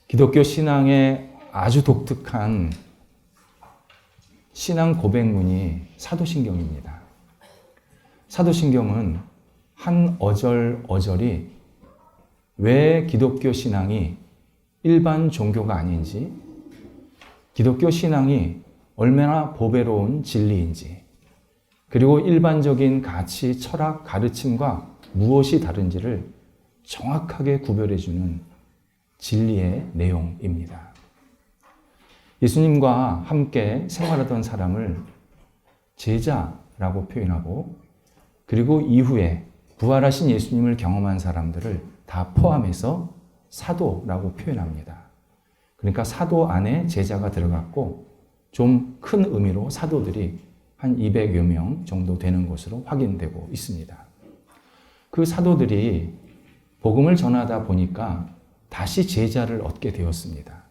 기독교 신앙의 아주 독특한 신앙 고백문이 사도신경입니다. 사도신경은 한 어절 어절이 왜 기독교 신앙이 일반 종교가 아닌지, 기독교 신앙이 얼마나 보배로운 진리인지, 그리고 일반적인 가치, 철학, 가르침과 무엇이 다른지를 정확하게 구별해주는 진리의 내용입니다. 예수님과 함께 생활하던 사람을 제자라고 표현하고, 그리고 이후에 부활하신 예수님을 경험한 사람들을 다 포함해서 사도라고 표현합니다. 그러니까 사도 안에 제자가 들어갔고, 좀 큰 의미로 사도들이 한 200여 명 정도 되는 것으로 확인되고 있습니다. 그 사도들이 복음을 전하다 보니까 다시 제자를 얻게 되었습니다.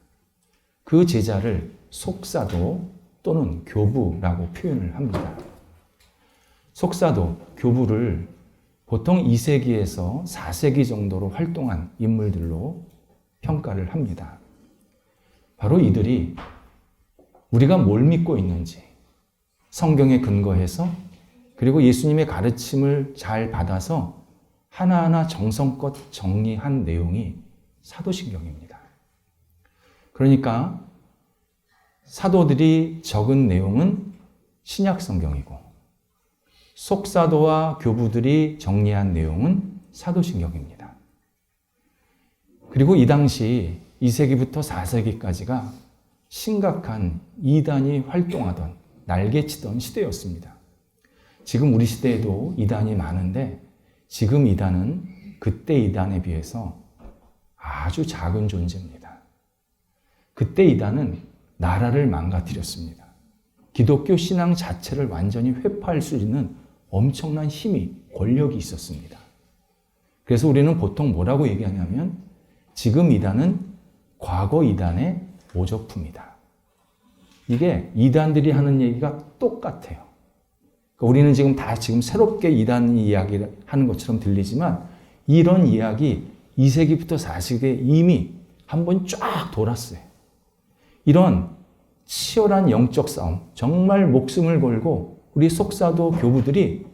그 제자를 속사도 또는 교부라고 표현을 합니다. 속사도, 교부를 보통 2세기에서 4세기 정도로 활동한 인물들로 평가를 합니다. 바로 이들이 우리가 뭘 믿고 있는지 성경에 근거해서, 그리고 예수님의 가르침을 잘 받아서 하나하나 정성껏 정리한 내용이 사도신경입니다. 그러니까 사도들이 적은 내용은 신약성경이고, 속사도와 교부들이 정리한 내용은 사도신경입니다. 그리고 이 당시 2세기부터 4세기까지가 심각한 이단이 활동하던, 날개치던 시대였습니다. 지금 우리 시대에도 이단이 많은데, 지금 이단은 그때 이단에 비해서 아주 작은 존재입니다. 그때 이단은 나라를 망가뜨렸습니다. 기독교 신앙 자체를 완전히 회파할 수 있는 엄청난 힘이, 권력이 있었습니다. 그래서 우리는 보통 뭐라고 얘기하냐면, 지금 이단은 과거 이단의 모조품이다. 이게 이단들이 하는 얘기가 똑같아요. 그러니까 우리는 지금 새롭게 이단 이야기를 하는 것처럼 들리지만, 이런 이야기 2세기부터 4세기에 이미 한번 쫙 돌았어요. 이런 치열한 영적 싸움, 정말 목숨을 걸고 우리 속사도 교부들이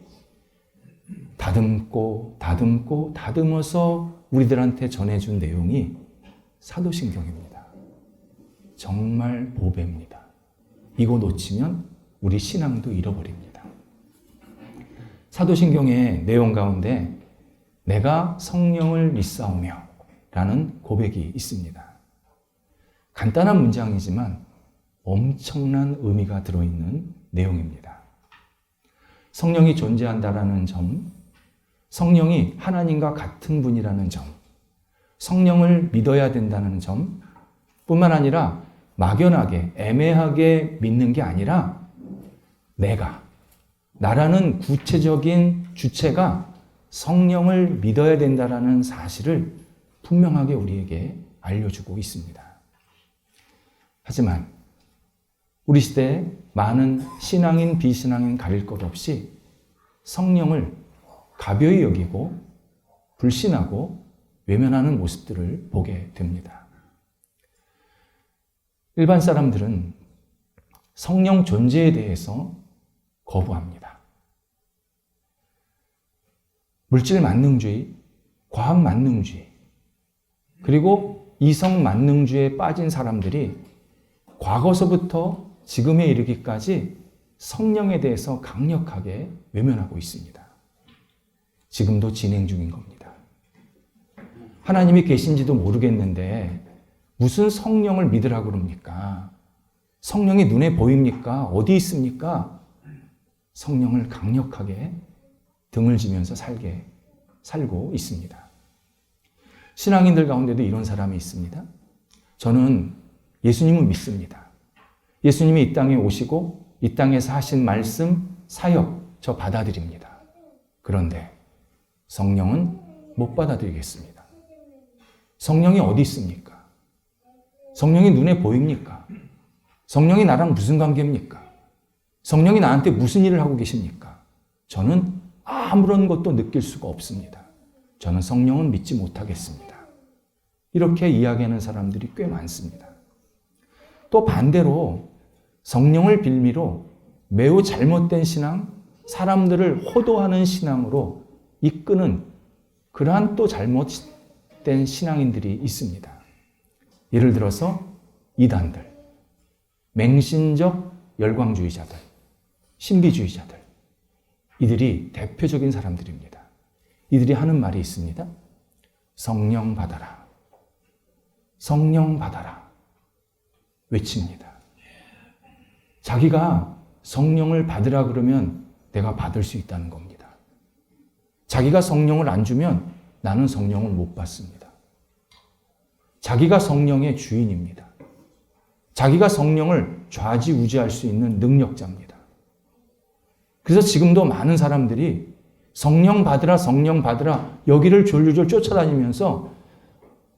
다듬어서 우리들한테 전해준 내용이 사도신경입니다. 정말 보배입니다. 이거 놓치면 우리 신앙도 잃어버립니다. 사도신경의 내용 가운데 내가 성령을 믿사오며 라는 고백이 있습니다. 간단한 문장이지만 엄청난 의미가 들어있는 내용입니다. 성령이 존재한다라는 점, 성령이 하나님과 같은 분이라는 점, 성령을 믿어야 된다는 점 뿐만 아니라 막연하게, 애매하게 믿는 게 아니라 나라는 구체적인 주체가 성령을 믿어야 된다라는 사실을 분명하게 우리에게 알려주고 있습니다. 하지만 우리 시대에 많은 신앙인, 비신앙인 가릴 것 없이 성령을 가벼이 여기고 불신하고 외면하는 모습들을 보게 됩니다. 일반 사람들은 성령 존재에 대해서 거부합니다. 물질 만능주의, 과학 만능주의, 그리고 이성 만능주의에 빠진 사람들이 과거서부터 지금에 이르기까지 성령에 대해서 강력하게 외면하고 있습니다. 지금도 진행 중인 겁니다. 하나님이 계신지도 모르겠는데 무슨 성령을 믿으라고 그럽니까? 성령이 눈에 보입니까? 어디 있습니까? 성령을 강력하게 등을 지면서 살고 있습니다. 신앙인들 가운데도 이런 사람이 있습니다. 저는 예수님을 믿습니다. 예수님이 이 땅에 오시고 이 땅에서 하신 말씀, 사역 저 받아들입니다. 그런데 성령은 못 받아들이겠습니다. 성령이 어디 있습니까? 성령이 눈에 보입니까? 성령이 나랑 무슨 관계입니까? 성령이 나한테 무슨 일을 하고 계십니까? 저는 아무런 것도 느낄 수가 없습니다. 저는 성령은 믿지 못하겠습니다. 이렇게 이야기하는 사람들이 꽤 많습니다. 또 반대로 성령을 빌미로 매우 잘못된 신앙, 사람들을 호도하는 신앙으로 이끄는 그러한 또 잘못된 신앙인들이 있습니다. 예를 들어서 이단들, 맹신적 열광주의자들, 신비주의자들, 이들이 대표적인 사람들입니다. 이들이 하는 말이 있습니다. 성령 받아라. 성령 받아라. 외칩니다. 자기가 성령을 받으라 그러면 내가 받을 수 있다는 겁니다. 자기가 성령을 안 주면 나는 성령을 못 받습니다. 자기가 성령의 주인입니다. 자기가 성령을 좌지우지할 수 있는 능력자입니다. 그래서 지금도 많은 사람들이 성령 받으라, 성령 받으라 여기를 졸졸 쫓아다니면서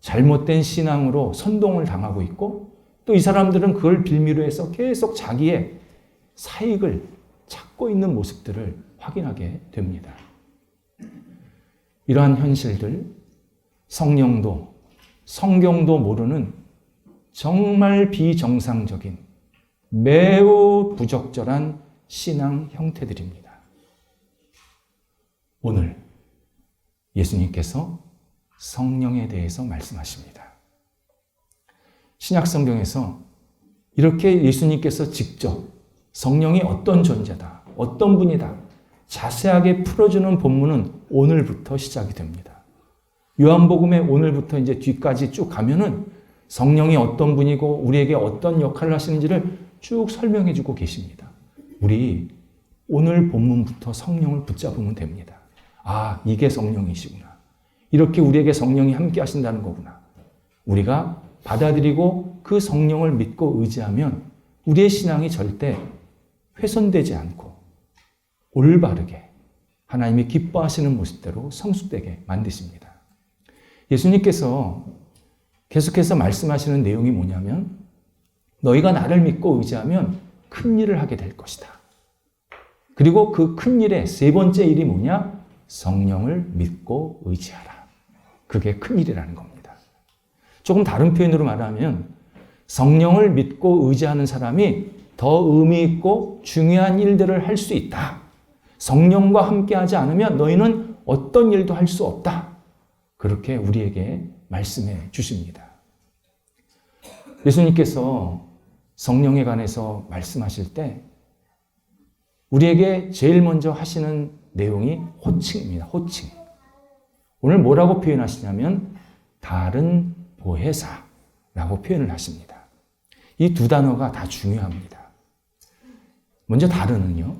잘못된 신앙으로 선동을 당하고 있고 또 이 사람들은 그걸 빌미로 해서 계속 자기의 사익을 찾고 있는 모습들을 확인하게 됩니다. 이러한 현실들, 성령도 성경도 모르는 정말 비정상적인 매우 부적절한 신앙 형태들입니다. 오늘 예수님께서 성령에 대해서 말씀하십니다. 신약 성경에서 이렇게 예수님께서 직접 성령이 어떤 존재다, 어떤 분이다 자세하게 풀어주는 본문은 오늘부터 시작이 됩니다. 요한복음의 오늘부터 이제 뒤까지 쭉 가면은 성령이 어떤 분이고 우리에게 어떤 역할을 하시는지를 쭉 설명해 주고 계십니다. 우리 오늘 본문부터 성령을 붙잡으면 됩니다. 아, 이게 성령이시구나. 이렇게 우리에게 성령이 함께 하신다는 거구나. 우리가 받아들이고 그 성령을 믿고 의지하면 우리의 신앙이 절대 훼손되지 않고 올바르게 하나님이 기뻐하시는 모습대로 성숙되게 만드십니다. 예수님께서 계속해서 말씀하시는 내용이 뭐냐면 너희가 나를 믿고 의지하면 큰 일을 하게 될 것이다. 그리고 그 큰 일의 세 번째 일이 뭐냐? 성령을 믿고 의지하라. 그게 큰 일이라는 겁니다. 조금 다른 표현으로 말하면 성령을 믿고 의지하는 사람이 더 의미 있고 중요한 일들을 할 수 있다. 성령과 함께하지 않으면 너희는 어떤 일도 할 수 없다. 그렇게 우리에게 말씀해 주십니다. 예수님께서 성령에 관해서 말씀하실 때 우리에게 제일 먼저 하시는 내용이 호칭입니다. 호칭. 오늘 뭐라고 표현하시냐면 다른 보혜사라고 표현을 하십니다. 이 두 단어가 다 중요합니다. 먼저 다른은요.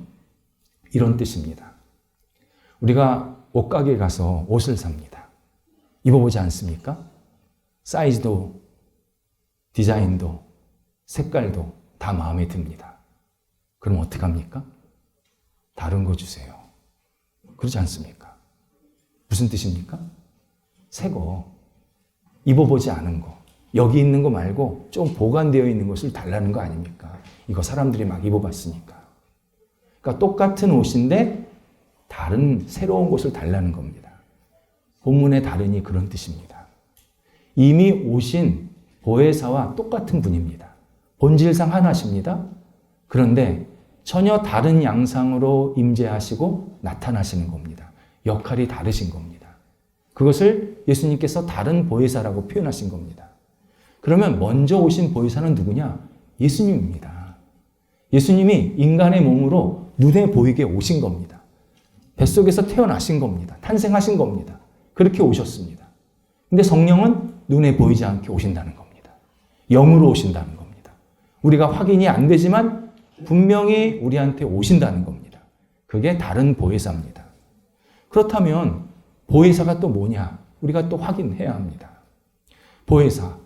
이런 뜻입니다. 우리가 옷가게에 가서 옷을 삽니다. 입어보지 않습니까? 사이즈도 디자인도 색깔도 다 마음에 듭니다. 그럼 어떡합니까? 다른 거 주세요. 그렇지 않습니까? 무슨 뜻입니까? 새 거, 입어보지 않은 거, 여기 있는 거 말고 좀 보관되어 있는 것을 달라는 거 아닙니까? 이거 사람들이 막 입어봤으니까. 그러니까 똑같은 옷인데 다른 새로운 것을 달라는 겁니다. 본문의 다른이 그런 뜻입니다. 이미 오신 보혜사와 똑같은 분입니다. 본질상 하나십니다. 그런데 전혀 다른 양상으로 임재하시고 나타나시는 겁니다. 역할이 다르신 겁니다. 그것을 예수님께서 다른 보혜사라고 표현하신 겁니다. 그러면 먼저 오신 보혜사는 누구냐? 예수님입니다. 예수님이 인간의 몸으로 눈에 보이게 오신 겁니다. 뱃속에서 태어나신 겁니다. 탄생하신 겁니다. 그렇게 오셨습니다. 근데 성령은 눈에 보이지 않게 오신다는 겁니다. 영으로 오신다는 겁니다. 우리가 확인이 안 되지만 분명히 우리한테 오신다는 겁니다. 그게 다른 보혜사입니다. 그렇다면 보혜사가 또 뭐냐? 우리가 또 확인해야 합니다. 보혜사,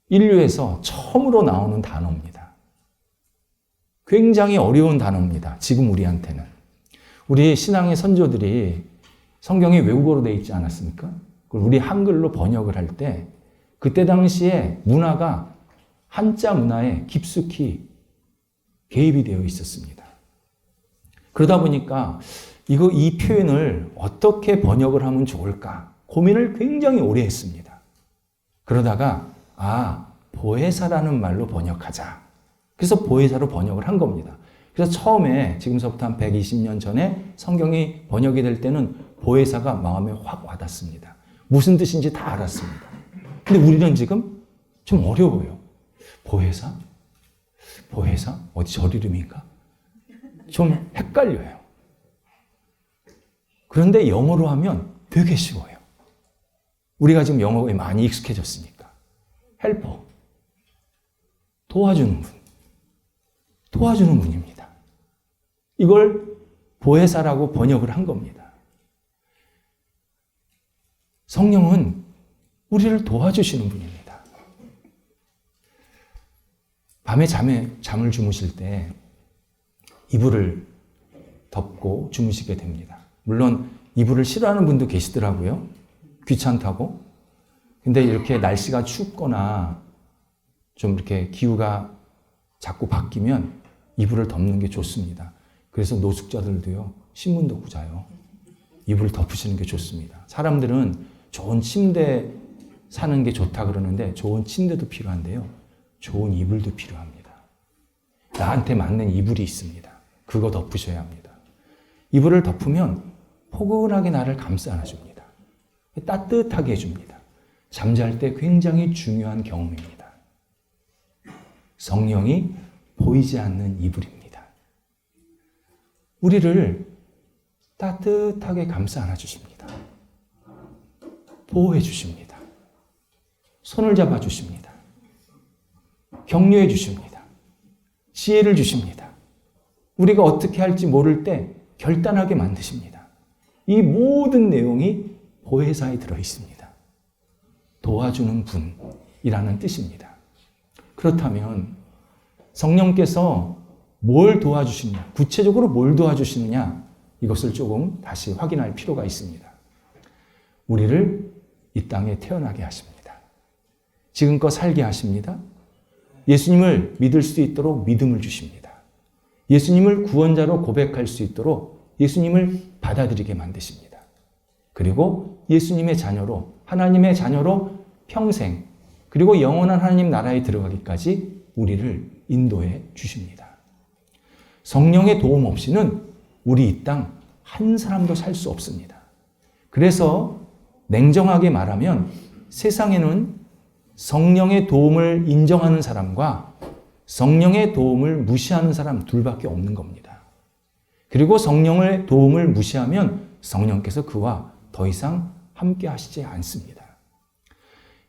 인류에서 처음으로 나오는 단어입니다. 굉장히 어려운 단어입니다. 지금 우리한테는. 우리 신앙의 선조들이 성경이 외국어로 되어 있지 않았습니까? 그걸 우리 한글로 번역을 할 때 그때 당시에 문화가 한자 문화에 깊숙이 개입이 되어 있었습니다. 그러다 보니까 이 표현을 어떻게 번역을 하면 좋을까 고민을 굉장히 오래 했습니다. 그러다가 보혜사라는 말로 번역하자. 그래서 보혜사로 번역을 한 겁니다. 그래서 처음에 지금서부터 한 120년 전에 성경이 번역이 될 때는 보혜사가 마음에 확 와닿습니다. 무슨 뜻인지 다 알았습니다. 근데 우리는 지금 좀 어려워요. 보혜사? 보혜사? 어디 절 이름인가? 좀 헷갈려요. 그런데 영어로 하면 되게 쉬워요. 우리가 지금 영어에 많이 익숙해졌으니까. 헬퍼. 도와주는 분. 도와주는 분입니다. 이걸 보혜사라고 번역을 한 겁니다. 성령은 우리를 도와주시는 분입니다. 밤에 잠을 주무실 때 이불을 덮고 주무시게 됩니다. 물론 이불을 싫어하는 분도 계시더라고요. 귀찮다고. 근데 이렇게 날씨가 춥거나 좀 이렇게 기후가 자꾸 바뀌면 이불을 덮는 게 좋습니다. 그래서 노숙자들도요, 신문 덮고 자요. 이불을 덮으시는 게 좋습니다. 사람들은 좋은 침대 사는 게 좋다 그러는데 좋은 침대도 필요한데요. 좋은 이불도 필요합니다. 나한테 맞는 이불이 있습니다. 그거 덮으셔야 합니다. 이불을 덮으면 포근하게 나를 감싸 안아줍니다. 따뜻하게 해줍니다. 잠잘 때 굉장히 중요한 경험입니다. 성령이 보이지 않는 이불입니다. 우리를 따뜻하게 감싸 안아주십니다. 보호해 주십니다. 손을 잡아 주십니다. 격려해 주십니다. 지혜를 주십니다. 우리가 어떻게 할지 모를 때 결단하게 만드십니다. 이 모든 내용이 보혜사에 들어 있습니다. 도와주는 분이라는 뜻입니다. 그렇다면 성령께서 뭘 도와주시느냐, 구체적으로 뭘 도와주시느냐, 이것을 조금 다시 확인할 필요가 있습니다. 우리를 이 땅에 태어나게 하십니다. 지금껏 살게 하십니다. 예수님을 믿을 수 있도록 믿음을 주십니다. 예수님을 구원자로 고백할 수 있도록 예수님을 받아들이게 만드십니다. 그리고 예수님의 자녀로, 하나님의 자녀로 평생, 그리고 영원한 하나님 나라에 들어가기까지 우리를 인도해 주십니다. 성령의 도움 없이는 우리 이 땅 한 사람도 살 수 없습니다. 그래서 냉정하게 말하면 세상에는 성령의 도움을 인정하는 사람과 성령의 도움을 무시하는 사람 둘밖에 없는 겁니다. 그리고 성령의 도움을 무시하면 성령께서 그와 더 이상 함께 하시지 않습니다.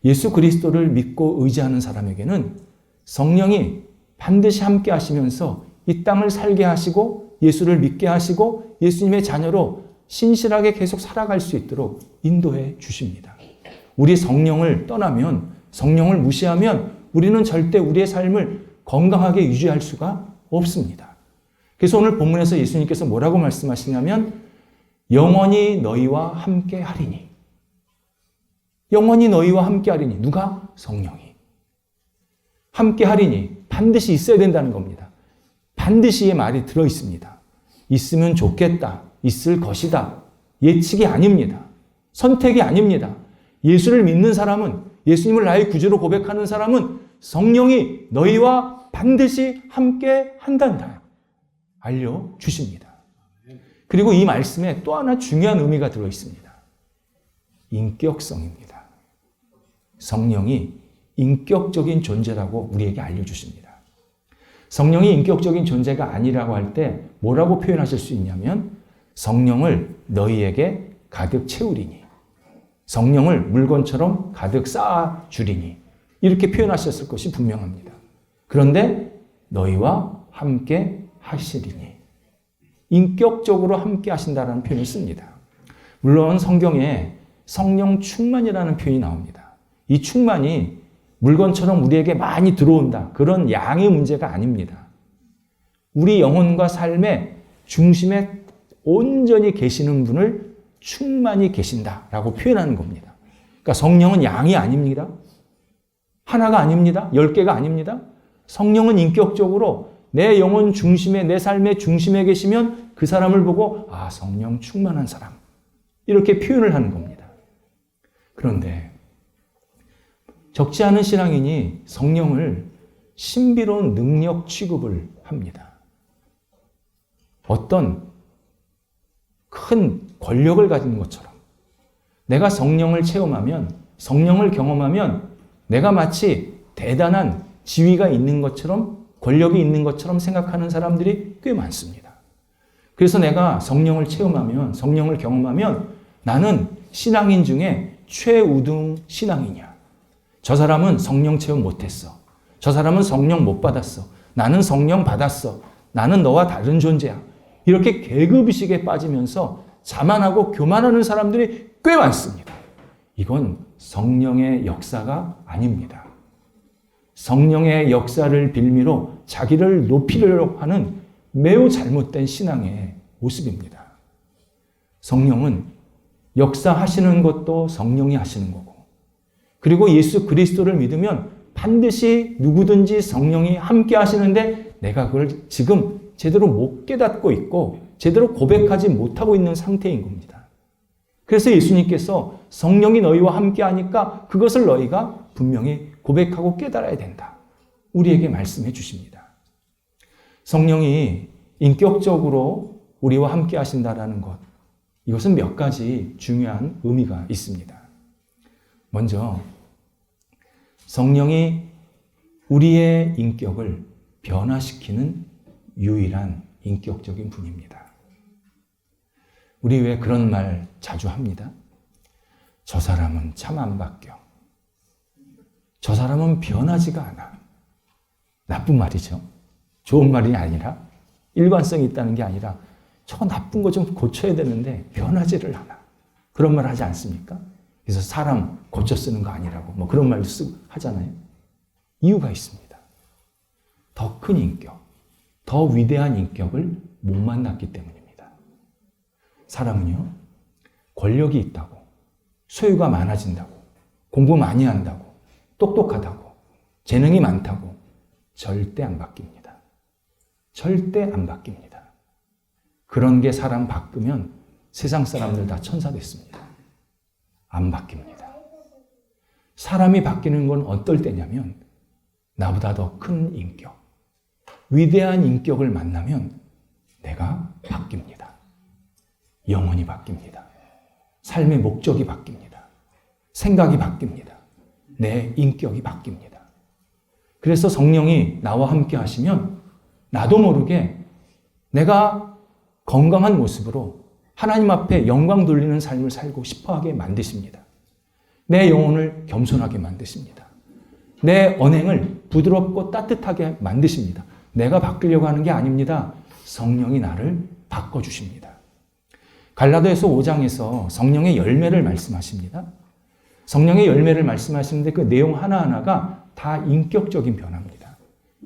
예수 그리스도를 믿고 의지하는 사람에게는 성령이 반드시 함께 하시면서 이 땅을 살게 하시고 예수를 믿게 하시고 예수님의 자녀로 신실하게 계속 살아갈 수 있도록 인도해 주십니다. 우리 성령을 떠나면, 성령을 무시하면 우리는 절대 우리의 삶을 건강하게 유지할 수가 없습니다. 그래서 오늘 본문에서 예수님께서 뭐라고 말씀하시냐면 영원히 너희와 함께 하리니. 영원히 너희와 함께 하리니. 누가? 성령이. 함께 하리니. 반드시 있어야 된다는 겁니다. 반드시의 말이 들어 있습니다. 있으면 좋겠다. 있을 것이다. 예측이 아닙니다. 선택이 아닙니다. 예수를 믿는 사람은, 예수님을 나의 구주로 고백하는 사람은 성령이 너희와 반드시 함께 한단다. 알려주십니다. 그리고 이 말씀에 또 하나 중요한 의미가 들어 있습니다. 인격성입니다. 성령이 인격적인 존재라고 우리에게 알려주십니다. 성령이 인격적인 존재가 아니라고 할 때 뭐라고 표현하실 수 있냐면 성령을 너희에게 가득 채우리니, 성령을 물건처럼 가득 쌓아 주리니, 이렇게 표현하셨을 것이 분명합니다. 그런데 너희와 함께 하시리니, 인격적으로 함께 하신다는 표현을 씁니다. 물론 성경에 성령 충만이라는 표현이 나옵니다. 이 충만이 물건처럼 우리에게 많이 들어온다, 그런 양의 문제가 아닙니다. 우리 영혼과 삶의 중심에 온전히 계시는 분을 충만히 계신다라고 표현하는 겁니다. 그러니까 성령은 양이 아닙니다. 하나가 아닙니다. 10개가 아닙니다. 성령은 인격적으로 내 영혼 중심에, 내 삶의 중심에 계시면 그 사람을 보고 아, 성령 충만한 사람, 이렇게 표현을 하는 겁니다. 그런데 적지 않은 신앙인이 성령을 신비로운 능력 취급을 합니다. 어떤 큰 권력을 가진 것처럼 내가 성령을 체험하면, 성령을 경험하면 내가 마치 대단한 지위가 있는 것처럼, 권력이 있는 것처럼 생각하는 사람들이 꽤 많습니다. 그래서 내가 성령을 체험하면, 성령을 경험하면 나는 신앙인 중에 최우등 신앙이냐. 저 사람은 성령 체험 못했어. 저 사람은 성령 못 받았어. 나는 성령 받았어. 나는 너와 다른 존재야. 이렇게 계급의식에 빠지면서 자만하고 교만하는 사람들이 꽤 많습니다. 이건 성령의 역사가 아닙니다. 성령의 역사를 빌미로 자기를 높이려고 하는 매우 잘못된 신앙의 모습입니다. 성령은 역사하시는 것도 성령이 하시는 거고, 그리고 예수 그리스도를 믿으면 반드시 누구든지 성령이 함께 하시는데 내가 그걸 지금 제대로 못 깨닫고 있고 제대로 고백하지 못하고 있는 상태인 겁니다. 그래서 예수님께서 성령이 너희와 함께 하니까 그것을 너희가 분명히 고백하고 깨달아야 된다. 우리에게 말씀해 주십니다. 성령이 인격적으로 우리와 함께 하신다라는 것, 이것은 몇 가지 중요한 의미가 있습니다. 먼저 성령이 우리의 인격을 변화시키는 유일한 인격적인 분입니다. 우리 왜 그런 말 자주 합니다. 저 사람은 참 안 바뀌어. 저 사람은 변하지가 않아. 나쁜 말이죠. 좋은 말이 아니라, 일관성이 있다는 게 아니라 저 나쁜 거 좀 고쳐야 되는데 변하지를 않아. 그런 말 하지 않습니까? 그래서 사람 고쳐 쓰는 거 아니라고 뭐 그런 말도 쓰고 하잖아요. 이유가 있습니다. 더 큰 인격, 더 위대한 인격을 못 만났기 때문입니다. 사람은요, 권력이 있다고, 소유가 많아진다고, 공부 많이 한다고, 똑똑하다고, 재능이 많다고 절대 안 바뀝니다. 절대 안 바뀝니다. 그런 게 사람 바꾸면 세상 사람들 다 천사 됐습니다. 안 바뀝니다. 사람이 바뀌는 건 어떨 때냐면 나보다 더 큰 인격, 위대한 인격을 만나면 내가 바뀝니다. 영혼이 바뀝니다. 삶의 목적이 바뀝니다. 생각이 바뀝니다. 내 인격이 바뀝니다. 그래서 성령이 나와 함께 하시면 나도 모르게 내가 건강한 모습으로 하나님 앞에 영광 돌리는 삶을 살고 싶어하게 만드십니다. 내 영혼을 겸손하게 만드십니다. 내 언행을 부드럽고 따뜻하게 만드십니다. 내가 바뀌려고 하는 게 아닙니다. 성령이 나를 바꿔주십니다. 갈라디아서 5장에서 성령의 열매를 말씀하십니다. 성령의 열매를 말씀하시는데 그 내용 하나하나가 다 인격적인 변화입니다.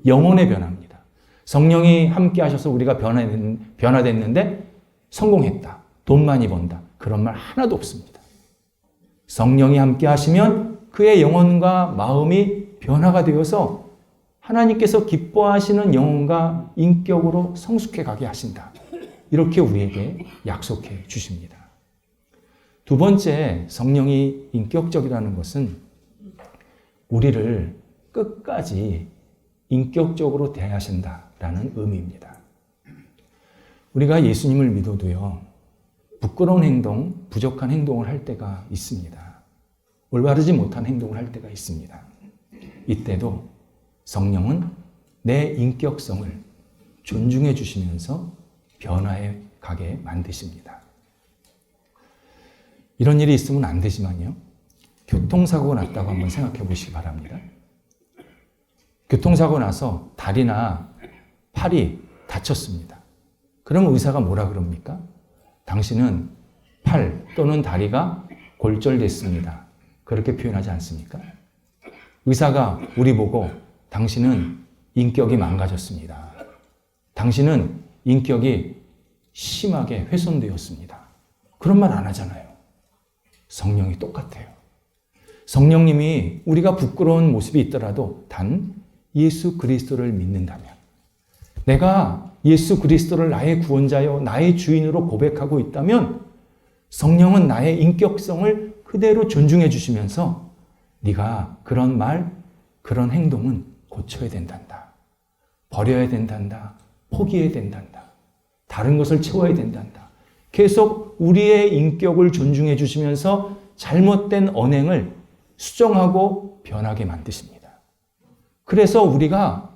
영혼의 변화입니다. 성령이 함께 하셔서 우리가 변화됐는데 성공했다. 돈 많이 번다. 그런 말 하나도 없습니다. 성령이 함께 하시면 그의 영혼과 마음이 변화가 되어서 하나님께서 기뻐하시는 영혼과 인격으로 성숙해 가게 하신다. 이렇게 우리에게 약속해 주십니다. 두 번째, 성령이 인격적이라는 것은 우리를 끝까지 인격적으로 대하신다라는 의미입니다. 우리가 예수님을 믿어도요, 부끄러운 행동, 부족한 행동을 할 때가 있습니다. 올바르지 못한 행동을 할 때가 있습니다. 이때도 성령은 내 인격성을 존중해 주시면서 변화해 가게 만드십니다. 이런 일이 있으면 안 되지만요, 교통사고가 났다고 한번 생각해 보시기 바랍니다. 교통사고 나서 다리나 팔이 다쳤습니다. 그럼 의사가 뭐라 그럽니까? 당신은 팔 또는 다리가 골절됐습니다. 그렇게 표현하지 않습니까? 의사가 우리 보고 당신은 인격이 망가졌습니다. 당신은 인격이 심하게 훼손되었습니다. 그런 말 안 하잖아요. 성령이 똑같아요. 성령님이 우리가 부끄러운 모습이 있더라도 단 예수 그리스도를 믿는다면, 내가 예수 그리스도를 나의 구원자여 나의 주인으로 고백하고 있다면 성령은 나의 인격성을 그대로 존중해 주시면서 네가 그런 말, 그런 행동은 고쳐야 된단다. 버려야 된단다. 포기해야 된단다. 다른 것을 채워야 된단다. 계속 우리의 인격을 존중해 주시면서 잘못된 언행을 수정하고 변하게 만드십니다. 그래서 우리가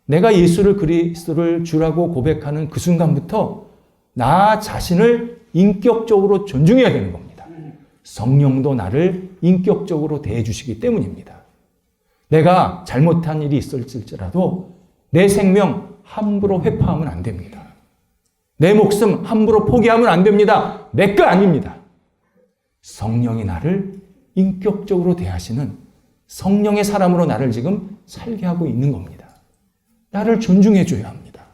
내가 예수를 그리스도를 주라고 고백하는 그 순간부터 나 자신을 인격적으로 존중해야 되는 겁니다. 성령도 나를 인격적으로 대해 주시기 때문입니다. 내가 잘못한 일이 있을지라도 내 생명 함부로 회파하면 안 됩니다. 내 목숨 함부로 포기하면 안 됩니다. 내 거 아닙니다. 성령이 나를 인격적으로 대하시는 성령의 사람으로 나를 지금 살게 하고 있는 겁니다. 나를 존중해 줘야 합니다.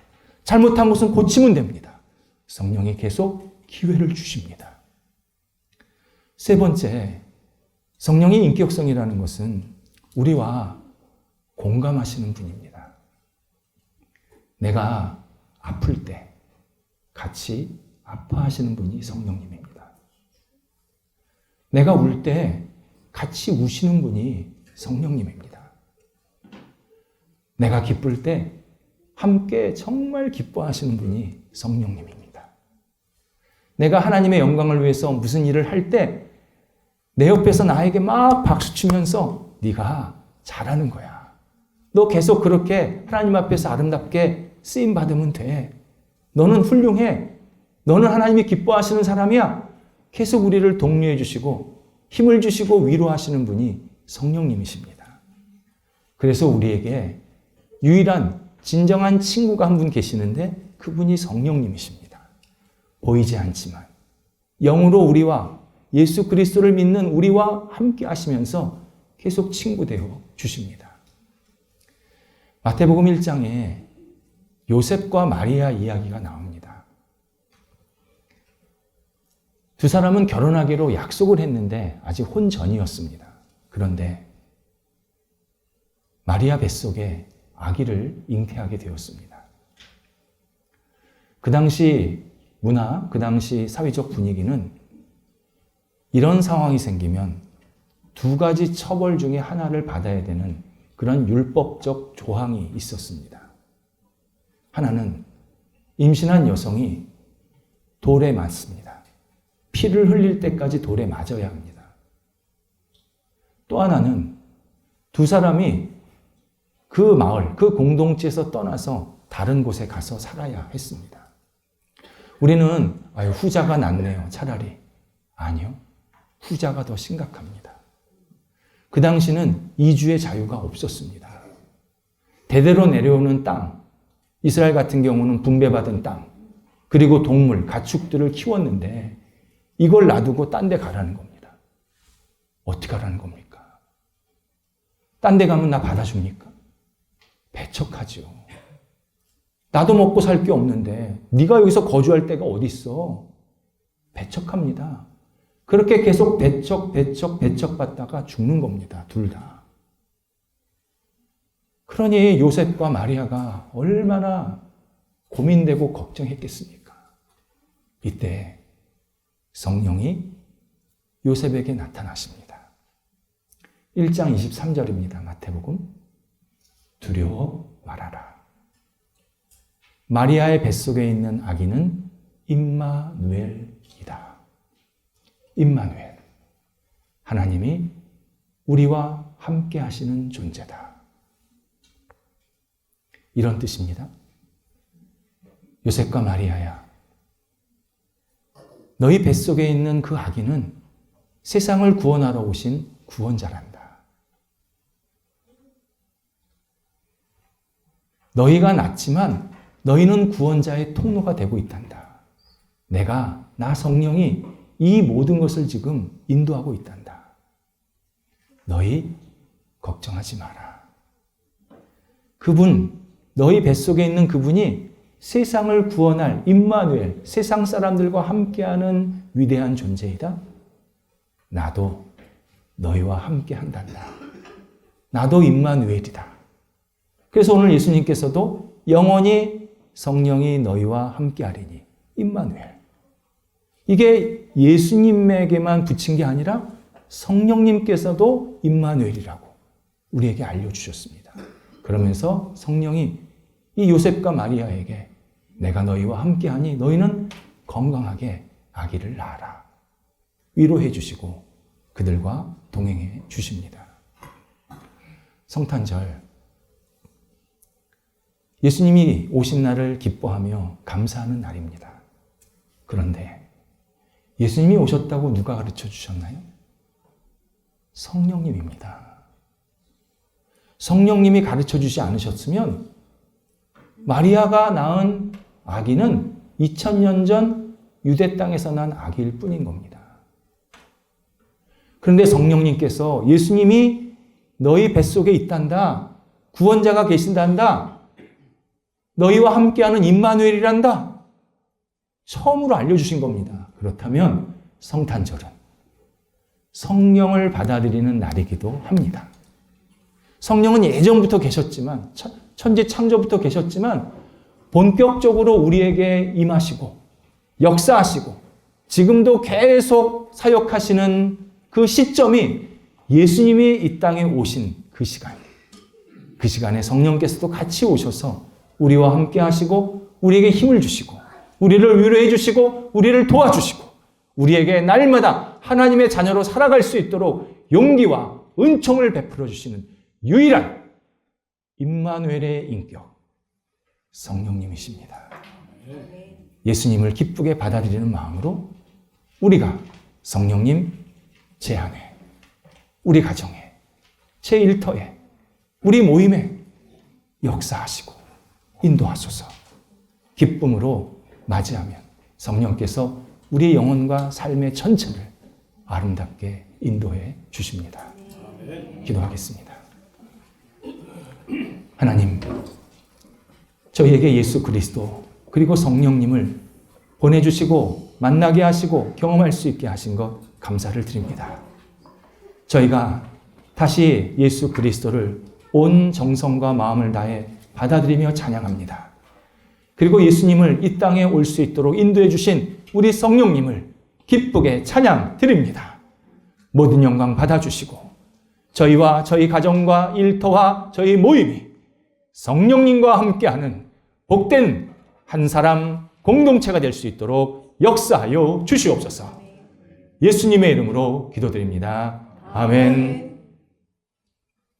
잘못한 것은 고치면 됩니다. 성령이 계속 기회를 주십니다. 세 번째, 성령의 인격성이라는 것은 우리와 공감하시는 분입니다. 내가 아플 때 같이 아파하시는 분이 성령님입니다. 내가 울 때 같이 우시는 분이 성령님입니다. 내가 기쁠 때 함께 정말 기뻐하시는 분이 성령님입니다. 내가 하나님의 영광을 위해서 무슨 일을 할 때 내 옆에서 나에게 막 박수치면서 네가 잘하는 거야. 너 계속 그렇게 하나님 앞에서 아름답게 쓰임받으면 돼. 너는 훌륭해. 너는 하나님이 기뻐하시는 사람이야. 계속 우리를 독려해 주시고 힘을 주시고 위로하시는 분이 성령님이십니다. 그래서 우리에게 유일한 진정한 친구가 한 분 계시는데 그분이 성령님이십니다. 보이지 않지만 영으로 우리와 예수 그리스도를 믿는 우리와 함께 하시면서 계속 친구 되어 주십니다. 마태복음 1장에 요셉과 마리아 이야기가 나옵니다. 두 사람은 결혼하기로 약속을 했는데 아직 혼 전이었습니다. 그런데 마리아 뱃속에 아기를 잉태하게 되었습니다. 그 당시 문화, 그 당시 사회적 분위기는 이런 상황이 생기면 두 가지 처벌 중에 하나를 받아야 되는 그런 율법적 조항이 있었습니다. 하나는 임신한 여성이 돌에 맞습니다. 피를 흘릴 때까지 돌에 맞아야 합니다. 또 하나는 두 사람이 그 마을, 그 공동체에서 떠나서 다른 곳에 가서 살아야 했습니다. 우리는 후자가 낫네요. 차라리. 아니요. 후자가 더 심각합니다. 그 당시는 이주의 자유가 없었습니다. 대대로 내려오는 땅, 이스라엘 같은 경우는 분배받은 땅, 그리고 동물, 가축들을 키웠는데 이걸 놔두고 딴 데 가라는 겁니다. 어떻게 가라는 겁니까? 딴 데 가면 나 받아줍니까? 배척하죠. 나도 먹고 살 게 없는데 네가 여기서 거주할 데가 어디 있어? 배척합니다. 그렇게 계속 배척받다가 죽는 겁니다. 둘 다. 그러니 요셉과 마리아가 얼마나 고민되고 걱정했겠습니까? 이때 성령이 요셉에게 나타나십니다. 1장 23절입니다. 마태복음. 두려워 말아라. 마리아의 뱃속에 있는 아기는 임마누엘이다. 임마누엘. 하나님이 우리와 함께 하시는 존재다. 이런 뜻입니다. 요셉과 마리아야, 너희 뱃속에 있는 그 아기는 세상을 구원하러 오신 구원자란다. 너희가 낳지만 너희는 구원자의 통로가 되고 있단다. 나 성령이 이 모든 것을 지금 인도하고 있단다. 너희 걱정하지 마라. 그분, 너희 뱃속에 있는 그분이 세상을 구원할 임마누엘, 세상 사람들과 함께하는 위대한 존재이다. 나도 너희와 함께 한단다. 나도 임마누엘이다. 그래서 오늘 예수님께서도 영원히 성령이 너희와 함께하리니 임마누엘. 이게 예수님에게만 붙인 게 아니라 성령님께서도 임마누엘이라고 우리에게 알려주셨습니다. 그러면서 성령이 이 요셉과 마리아에게 내가 너희와 함께하니 너희는 건강하게 아기를 낳아라. 위로해 주시고 그들과 동행해 주십니다. 성탄절, 예수님이 오신 날을 기뻐하며 감사하는 날입니다. 그런데 예수님이 오셨다고 누가 가르쳐 주셨나요? 성령님입니다. 성령님이 가르쳐 주지 않으셨으면 마리아가 낳은 아기는 2000년 전 유대 땅에서 난 아기일 뿐인 겁니다. 그런데 성령님께서 예수님이 너희 뱃속에 있단다. 구원자가 계신단다. 너희와 함께하는 임마누엘이란다. 처음으로 알려주신 겁니다. 그렇다면 성탄절은 성령을 받아들이는 날이기도 합니다. 성령은 예전부터 계셨지만, 천지 창조부터 계셨지만 본격적으로 우리에게 임하시고 역사하시고 지금도 계속 사역하시는 그 시점이 예수님이 이 땅에 오신 그 시간. 그 시간에 성령께서도 같이 오셔서 우리와 함께 하시고 우리에게 힘을 주시고 우리를 위로해 주시고 우리를 도와주시고 우리에게 날마다 하나님의 자녀로 살아갈 수 있도록 용기와 은총을 베풀어 주시는 유일한 임마누엘의 인격, 성령님이십니다. 예수님을 기쁘게 받아들이는 마음으로 우리가 성령님 제 안에, 우리 가정에, 제 일터에, 우리 모임에 역사하시고 인도하소서. 기쁨으로 맞이하면 성령께서 우리 영혼과 삶의 전체를 아름답게 인도해 주십니다. 기도하겠습니다. 하나님, 저희에게 예수 그리스도 그리고 성령님을 보내주시고 만나게 하시고 경험할 수 있게 하신 것 감사를 드립니다. 저희가 다시 예수 그리스도를 온 정성과 마음을 다해 받아들이며 찬양합니다. 그리고 예수님을 이 땅에 올 수 있도록 인도해 주신 우리 성령님을 기쁘게 찬양 드립니다. 모든 영광 받아주시고 저희와 저희 가정과 일터와 저희 모임이 성령님과 함께하는 복된 한 사람 공동체가 될 수 있도록 역사하여 주시옵소서. 예수님의 이름으로 기도드립니다. 아멘.